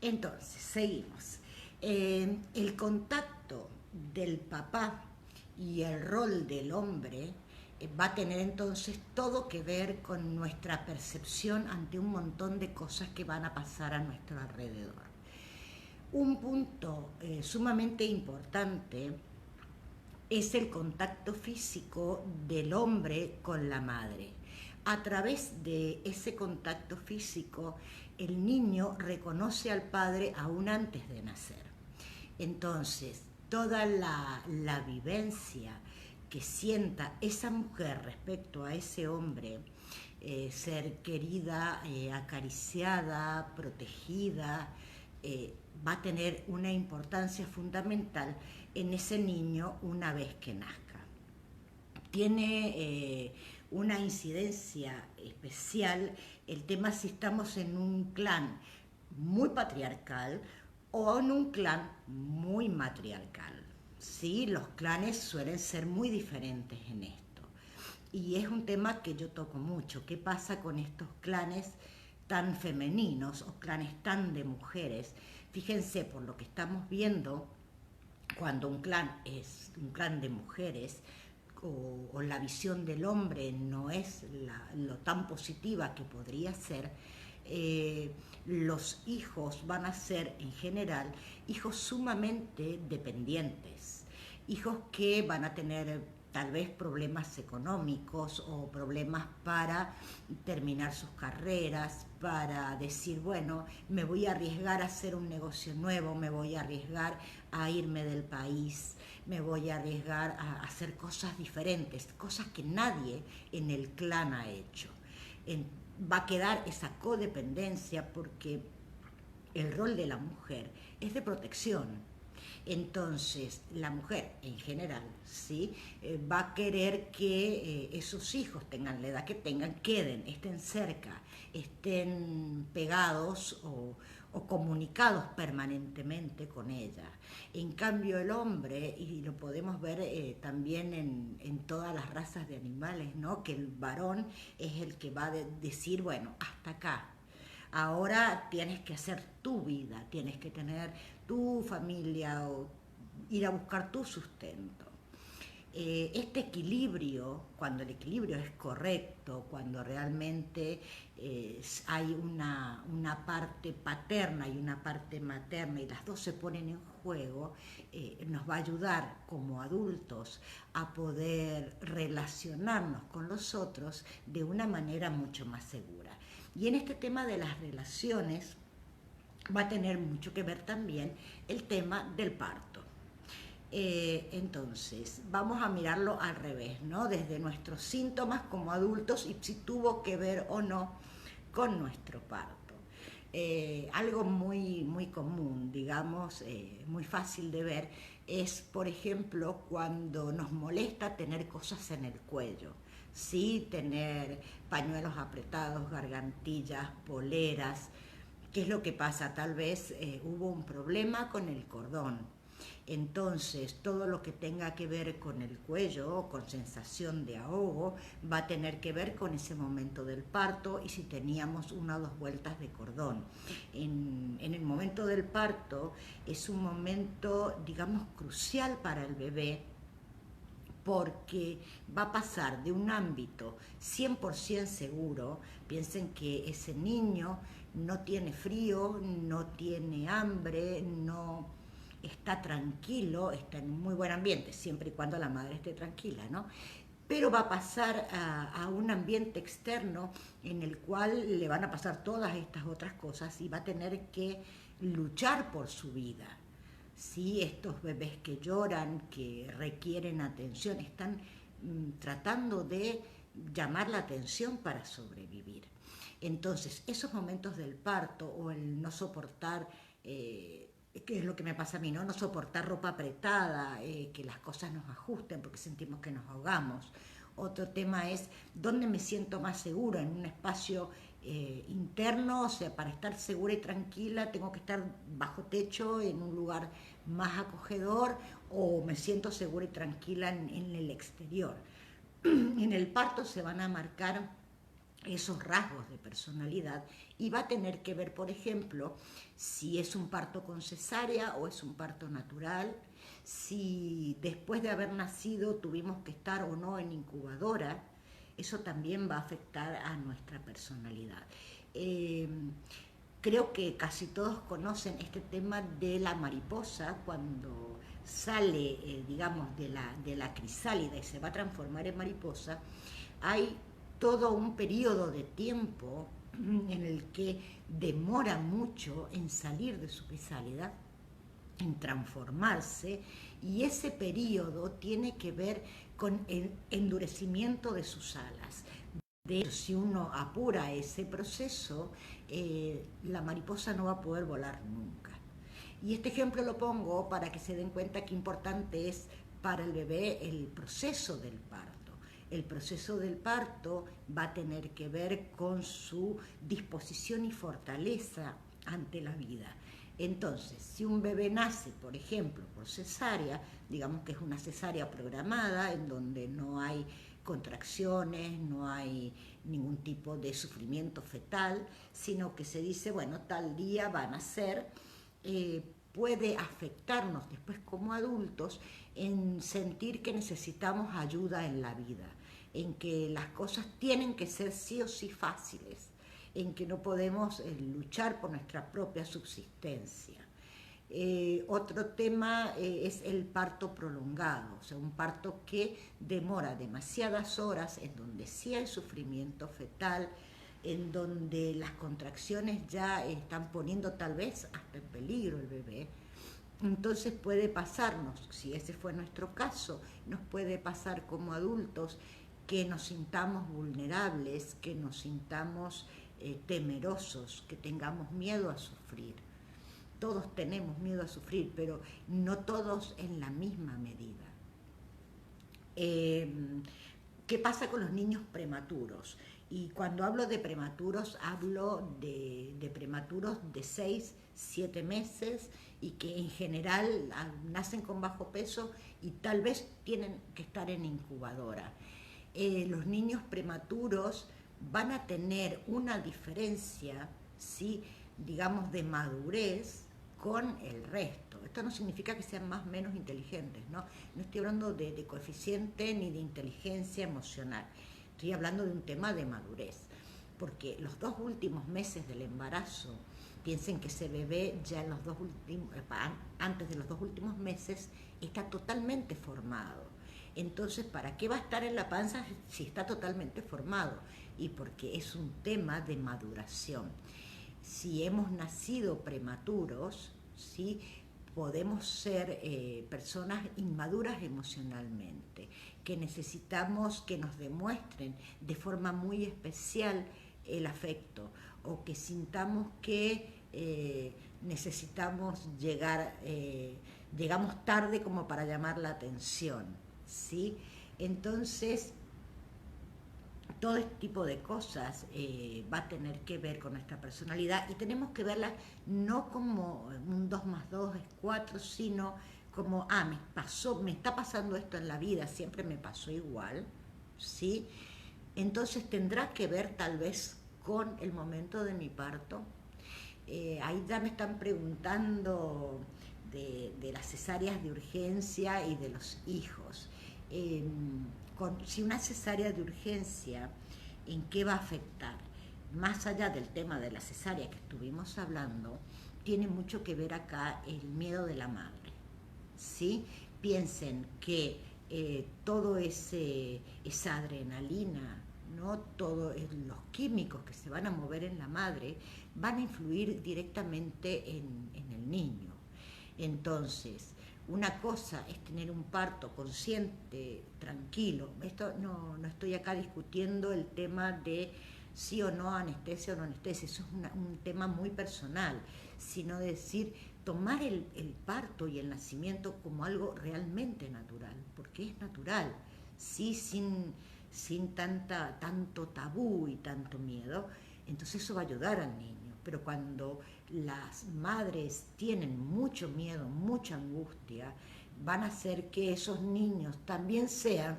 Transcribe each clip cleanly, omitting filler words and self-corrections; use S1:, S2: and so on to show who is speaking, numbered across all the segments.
S1: Entonces, seguimos. El contacto del papá y el rol del hombre va a tener entonces todo que ver con nuestra percepción ante un montón de cosas que van a pasar a nuestro alrededor. Un punto sumamente importante es el contacto físico del hombre con la madre. A través de ese contacto físico, el niño reconoce al padre aún antes de nacer. Entonces, toda la vivencia que sienta esa mujer respecto a ese hombre, ser querida, acariciada, protegida, va a tener una importancia fundamental en ese niño una vez que nazca. Tiene una incidencia especial el tema si estamos en un clan muy patriarcal o en un clan muy matriarcal. ¿Sí? Los clanes suelen ser muy diferentes en esto. Y es un tema que yo toco mucho. ¿Qué pasa con estos clanes tan femeninos o clanes tan de mujeres? Fíjense, por lo que estamos viendo, cuando un clan es un clan de mujeres o la visión del hombre no es lo tan positiva que podría ser, los hijos van a ser en general hijos sumamente dependientes, hijos que van a tener tal vez problemas económicos o problemas para terminar sus carreras, para decir, bueno, me voy a arriesgar a hacer un negocio nuevo, me voy a arriesgar a irme del país, me voy a arriesgar a hacer cosas diferentes, cosas que nadie en el clan ha hecho. Va a quedar esa codependencia porque el rol de la mujer es de protección. Entonces, la mujer en general, ¿sí? Va a querer que esos hijos tengan la edad que tengan, queden, estén cerca, estén pegados o comunicados permanentemente con ella. En cambio, el hombre, y lo podemos ver también en todas las razas de animales, ¿no? Que el varón es el que va a decir, bueno, hasta acá. Ahora tienes que hacer tu vida, tienes que tener tu familia o ir a buscar tu sustento. Este equilibrio, cuando el equilibrio es correcto, cuando realmente hay una parte paterna y una parte materna y las dos se ponen en juego, nos va a ayudar como adultos a poder relacionarnos con los otros de una manera mucho más segura. Y en este tema de las relaciones va a tener mucho que ver también el tema del parto. Entonces, vamos a mirarlo al revés, ¿no? Desde nuestros síntomas como adultos y si tuvo que ver o no con nuestro parto. Algo muy común, digamos, muy fácil de ver, es, por ejemplo, cuando nos molesta tener cosas en el cuello. Sí, tener pañuelos apretados, gargantillas, poleras. ¿Qué es lo que pasa? Tal vez hubo un problema con el cordón. Entonces, todo lo que tenga que ver con el cuello, con sensación de ahogo, va a tener que ver con ese momento del parto y si teníamos una o dos vueltas de cordón. En el momento del parto es un momento, digamos, crucial para el bebé, porque va a pasar de un ámbito 100% seguro. Piensen que ese niño no tiene frío, no tiene hambre, no está tranquilo, está en un muy buen ambiente, siempre y cuando la madre esté tranquila, ¿no? Pero va a pasar a un ambiente externo en el cual le van a pasar todas estas otras cosas y va a tener que luchar por su vida. Sí, estos bebés que lloran, que requieren atención, están tratando de llamar la atención para sobrevivir. Entonces, esos momentos del parto o el no soportar, que es lo que me pasa a mí, ¿no? No soportar ropa apretada, que las cosas nos ajusten porque sentimos que nos ahogamos. Otro tema es dónde me siento más seguro, en un espacio interno, o sea, para estar segura y tranquila tengo que estar bajo techo, en un lugar más acogedor, o me siento segura y tranquila en el exterior. En el parto se van a marcar esos rasgos de personalidad y va a tener que ver, por ejemplo, si es un parto con cesárea o es un parto natural, si después de haber nacido tuvimos que estar o no en incubadora, eso también va a afectar a nuestra personalidad. Eh, Creo que casi todos conocen este tema de la mariposa cuando sale, digamos, de la crisálida y se va a transformar en mariposa. Hay todo un periodo de tiempo en el que demora mucho en salir de su crisálida, en transformarse, y ese periodo tiene que ver con el endurecimiento de sus alas. De hecho, si uno apura ese proceso, la mariposa no va a poder volar nunca. Y este ejemplo lo pongo para que se den cuenta qué importante es para el bebé el proceso del parto. El proceso del parto va a tener que ver con su disposición y fortaleza ante la vida. Entonces, si un bebé nace, por ejemplo, por cesárea, digamos que es una cesárea programada en donde no hay contracciones, no hay ningún tipo de sufrimiento fetal, sino que se dice, bueno, tal día va a nacer, puede afectarnos después como adultos en sentir que necesitamos ayuda en la vida, en que las cosas tienen que ser sí o sí fáciles, en que no podemos luchar por nuestra propia subsistencia. Otro tema es el parto prolongado, o sea, un parto que demora demasiadas horas, en donde sí hay sufrimiento fetal, en donde las contracciones ya están poniendo tal vez hasta en peligro el bebé. Entonces puede pasarnos, si ese fue nuestro caso, nos puede pasar como adultos que nos sintamos vulnerables, que nos sintamos temerosos, que tengamos miedo a sufrir. Todos tenemos miedo a sufrir, pero no todos en la misma medida. ¿Qué pasa con los niños prematuros? Y cuando hablo de prematuros, hablo de prematuros de 6, 7 meses y que en general nacen con bajo peso y tal vez tienen que estar en incubadora. Los niños prematuros van a tener una diferencia, ¿sí?, digamos, de madurez con el resto. Esto no significa que sean más o menos inteligentes, ¿no? No estoy hablando de coeficiente ni de inteligencia emocional. Estoy hablando de un tema de madurez. Porque los 2 últimos meses del embarazo, piensen que ese bebé ya en los antes de los 2 últimos meses está totalmente formado. Entonces, ¿para qué va a estar en la panza si está totalmente formado? Y porque es un tema de maduración. Si hemos nacido prematuros, ¿sí?, podemos ser personas inmaduras emocionalmente, que necesitamos que nos demuestren de forma muy especial el afecto, o que sintamos que necesitamos llegamos tarde como para llamar la atención, ¿sí? Entonces, todo este tipo de cosas va a tener que ver con nuestra personalidad y tenemos que verlas no como un 2 más 2 es 4, sino como, me está pasando esto en la vida, siempre me pasó igual, ¿sí? Entonces tendrá que ver tal vez con el momento de mi parto. Ahí ya me están preguntando de las cesáreas de urgencia y de los hijos. Si una cesárea de urgencia, ¿en qué va a afectar? Más allá del tema de la cesárea que estuvimos hablando, tiene mucho que ver acá el miedo de la madre, ¿sí? Piensen que todo esa adrenalina, ¿no?, todos los químicos que se van a mover en la madre van a influir directamente en el niño. Entonces, una cosa es tener un parto consciente, tranquilo. Esto no estoy acá discutiendo el tema de sí o no anestesia o no anestesia, eso es un tema muy personal, sino decir, tomar el parto y el nacimiento como algo realmente natural, porque es natural, sí, sin tanto tabú y tanto miedo. Entonces eso va a ayudar al niño. Pero cuando las madres tienen mucho miedo, mucha angustia, van a hacer que esos niños también sean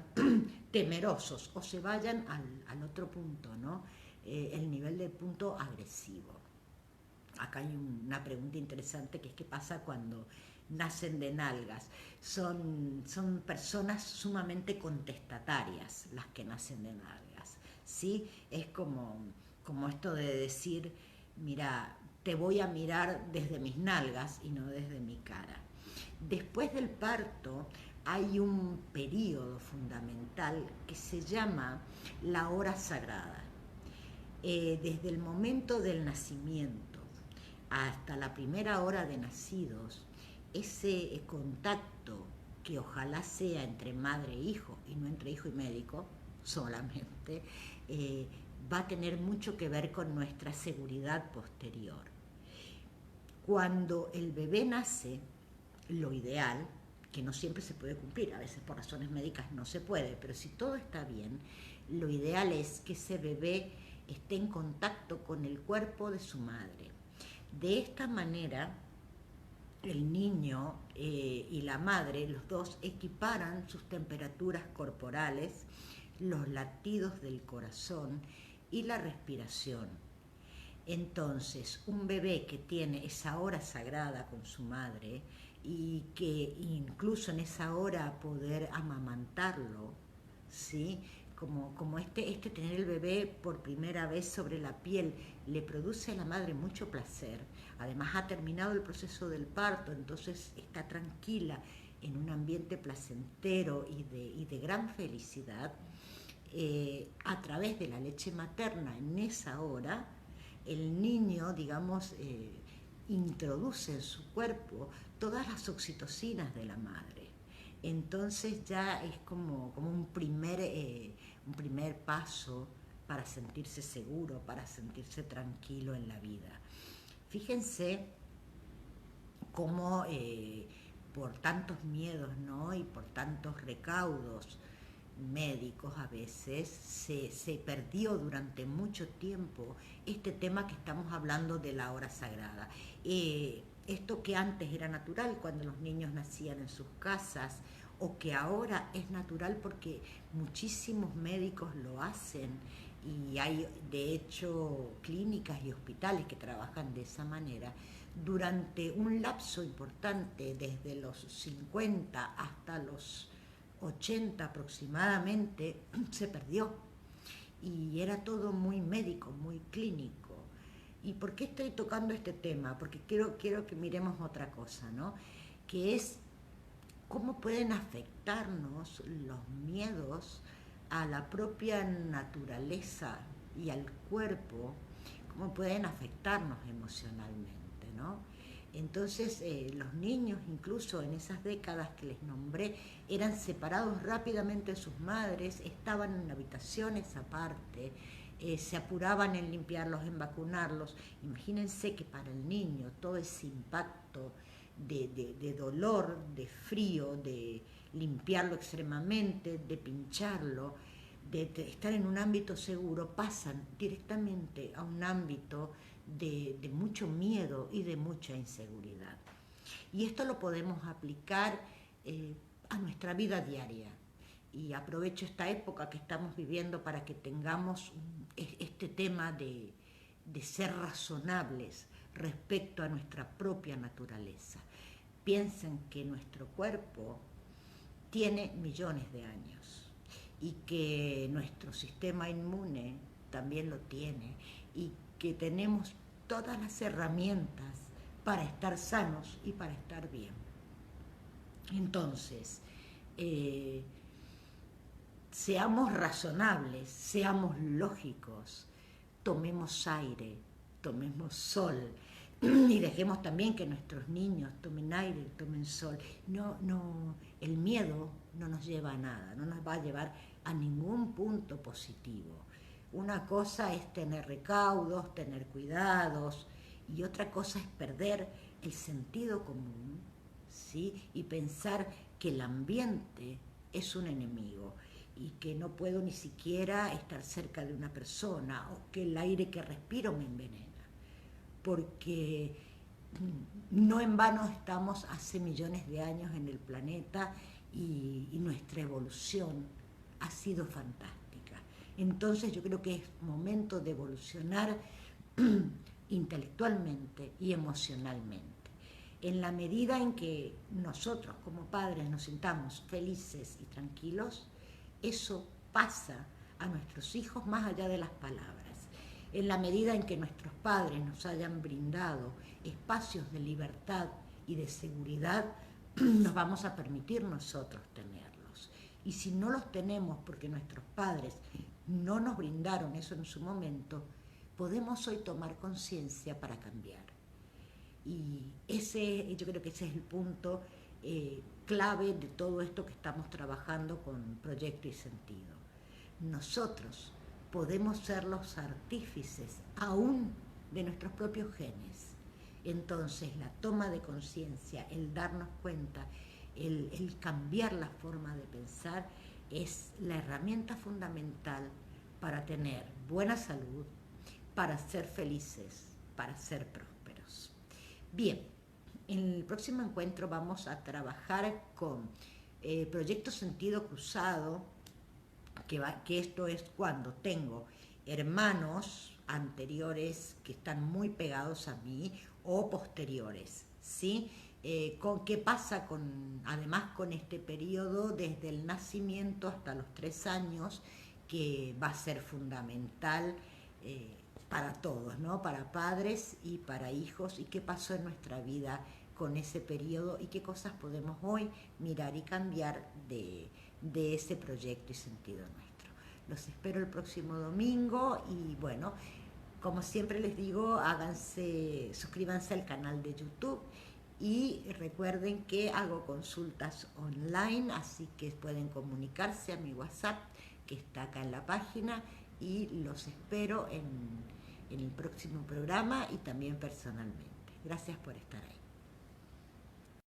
S1: temerosos o se vayan al otro punto, ¿no? el nivel del punto agresivo. Acá hay una pregunta interesante, que es qué pasa cuando nacen de nalgas. Son personas sumamente contestatarias las que nacen de nalgas, ¿sí? Es como esto de decir, mira, te voy a mirar desde mis nalgas y no desde mi cara. Después del parto hay un periodo fundamental que se llama la hora sagrada. Desde el momento del nacimiento hasta la primera hora de nacidos, ese contacto, que ojalá sea entre madre e hijo y no entre hijo y médico solamente, va a tener mucho que ver con nuestra seguridad posterior. Cuando el bebé nace, lo ideal, que no siempre se puede cumplir, a veces por razones médicas no se puede, pero si todo está bien, lo ideal es que ese bebé esté en contacto con el cuerpo de su madre. De esta manera, el niño y la madre, los dos, equiparan sus temperaturas corporales, los latidos del corazón y la respiración. Entonces, un bebé que tiene esa hora sagrada con su madre y que incluso en esa hora poder amamantarlo, ¿sí? Como tener el bebé por primera vez sobre la piel le produce a la madre mucho placer. Además ha terminado el proceso del parto, entonces está tranquila en un ambiente placentero y de gran felicidad. A través de la leche materna en esa hora, el niño, digamos, introduce en su cuerpo todas las oxitocinas de la madre. Entonces ya es como un primer paso para sentirse seguro, para sentirse tranquilo en la vida. Fíjense cómo por tantos miedos, ¿no? Y por tantos recaudos médicos a veces se perdió durante mucho tiempo este tema que estamos hablando de la hora sagrada. Esto que antes era natural cuando los niños nacían en sus casas, o que ahora es natural porque muchísimos médicos lo hacen, y hay de hecho clínicas y hospitales que trabajan de esa manera. Durante un lapso importante, desde los 50 hasta los 80 aproximadamente, se perdió, y era todo muy médico, muy clínico. ¿Y por qué estoy tocando este tema? Porque quiero que miremos otra cosa, ¿no? Que es cómo pueden afectarnos los miedos a la propia naturaleza y al cuerpo, cómo pueden afectarnos emocionalmente, ¿no? Entonces los niños, incluso en esas décadas que les nombré, eran separados rápidamente de sus madres, estaban en habitaciones aparte, se apuraban en limpiarlos, en vacunarlos. Imagínense que para el niño todo ese impacto de dolor, de frío, de limpiarlo extremadamente, de pincharlo, de estar en un ámbito seguro, pasan directamente a un ámbito de mucho miedo y de mucha inseguridad. Y esto lo podemos aplicar a nuestra vida diaria. Y aprovecho esta época que estamos viviendo para que tengamos este tema de ser razonables respecto a nuestra propia naturaleza. Piensen que nuestro cuerpo tiene millones de años y que nuestro sistema inmune también lo tiene, y que tenemos todas las herramientas para estar sanos y para estar bien. Entonces, seamos razonables, seamos lógicos, tomemos aire, tomemos sol, y dejemos también que nuestros niños tomen aire, tomen sol. No, el miedo no nos lleva a nada, no nos va a llevar a ningún punto positivo. Una cosa es tener recaudos, tener cuidados, y otra cosa es perder el sentido común, ¿sí? Y pensar que el ambiente es un enemigo y que no puedo ni siquiera estar cerca de una persona, o que el aire que respiro me envenena. Porque no en vano estamos hace millones de años en el planeta, y nuestra evolución ha sido fantástica. Entonces yo creo que es momento de evolucionar intelectualmente y emocionalmente. En la medida en que nosotros como padres nos sintamos felices y tranquilos, eso pasa a nuestros hijos más allá de las palabras. En la medida en que nuestros padres nos hayan brindado espacios de libertad y de seguridad, nos vamos a permitir nosotros tenerlos. Y si no los tenemos porque nuestros padres no nos brindaron eso en su momento, podemos hoy tomar conciencia para cambiar. Y yo creo que ese es el punto clave de todo esto que estamos trabajando con Proyecto y Sentido. Nosotros podemos ser los artífices aún de nuestros propios genes. Entonces la toma de conciencia, el darnos cuenta, el cambiar la forma de pensar es la herramienta fundamental para tener buena salud, para ser felices, para ser prósperos. Bien, en el próximo encuentro vamos a trabajar con Proyecto Sentido Cruzado, que esto es cuando tengo hermanos anteriores que están muy pegados a mí o posteriores, ¿sí? ¿Qué pasa además con este periodo desde el nacimiento hasta los 3 años, que va a ser fundamental para todos, ¿no? Para padres y para hijos, y qué pasó en nuestra vida con ese periodo y qué cosas podemos hoy mirar y cambiar de ese proyecto y sentido nuestro. Los espero el próximo domingo y bueno, como siempre les digo, suscríbanse al canal de YouTube y recuerden que hago consultas online, así que pueden comunicarse a mi WhatsApp que está acá en la página, y los espero en el próximo programa y también personalmente. Gracias por estar ahí.